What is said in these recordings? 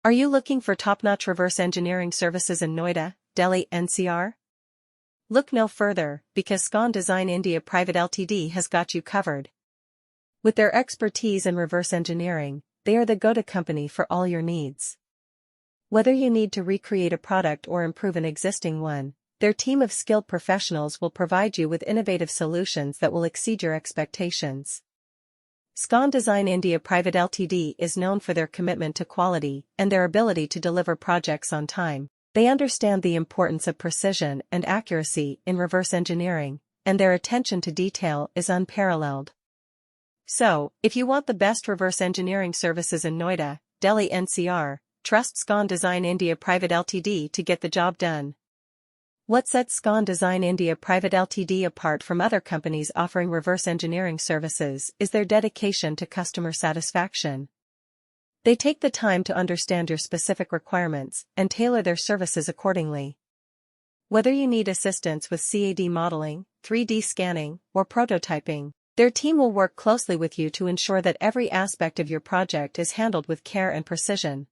Are you looking for top-notch reverse engineering services in Noida, Delhi NCR? Look no further, because Scon Design India Pvt Ltd has got you covered. With their expertise in reverse engineering, they are the go-to company for all your needs. Whether you need to recreate a product or improve an existing one, their team of skilled professionals will provide you with innovative solutions that will exceed your expectations. Scon Design India Pvt Ltd is known for their commitment to quality and their ability to deliver projects on time. They understand the importance of precision and accuracy in reverse engineering, and their attention to detail is unparalleled. So, if you want the best reverse engineering services in Noida, Delhi NCR, trust Scon Design India Pvt Ltd to get the job done. What sets Scon Design India Pvt Ltd apart from other companies offering reverse engineering services is their dedication to customer satisfaction. They take the time to understand your specific requirements and tailor their services accordingly. Whether you need assistance with CAD modeling, 3D scanning, or prototyping, their team will work closely with you to ensure that every aspect of your project is handled with care and precision.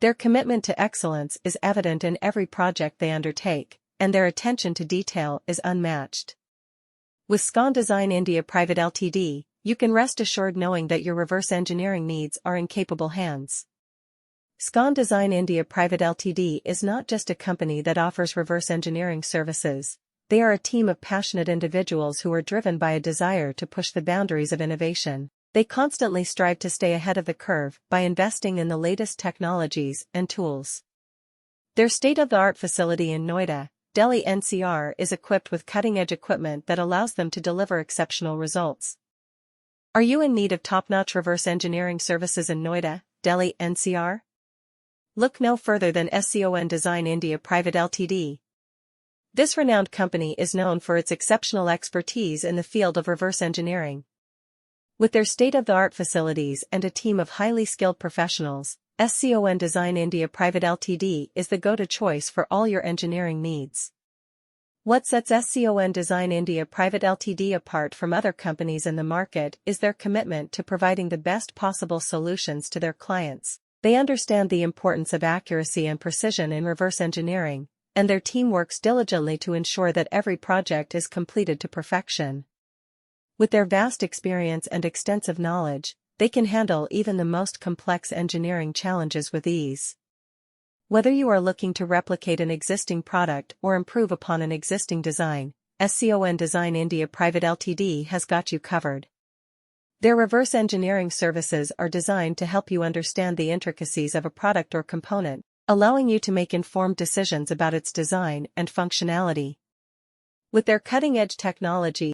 Their commitment to excellence is evident in every project they undertake, and their attention to detail is unmatched. With Scon Design India Pvt Ltd, you can rest assured knowing that your reverse engineering needs are in capable hands. Scon Design India Pvt Ltd is not just a company that offers reverse engineering services, they are a team of passionate individuals who are driven by a desire to push the boundaries of innovation. They constantly strive to stay ahead of the curve by investing in the latest technologies and tools. Their state-of-the-art facility in Noida, Delhi NCR is equipped with cutting-edge equipment that allows them to deliver exceptional results. Are you in need of top-notch reverse engineering services in Noida, Delhi NCR? Look no further than Scon Design India Pvt Ltd. This renowned company is known for its exceptional expertise in the field of reverse engineering. With their state-of-the-art facilities and a team of highly skilled professionals, Scon Design India Pvt Ltd is the go-to choice for all your engineering needs. What sets Scon Design India Pvt Ltd apart from other companies in the market is their commitment to providing the best possible solutions to their clients. They understand the importance of accuracy and precision in reverse engineering, and their team works diligently to ensure that every project is completed to perfection. With their vast experience and extensive knowledge, they can handle even the most complex engineering challenges with ease. Whether you are looking to replicate an existing product or improve upon an existing design, Scon Design India Pvt Ltd has got you covered. Their reverse engineering services are designed to help you understand the intricacies of a product or component, allowing you to make informed decisions about its design and functionality. With their cutting-edge technology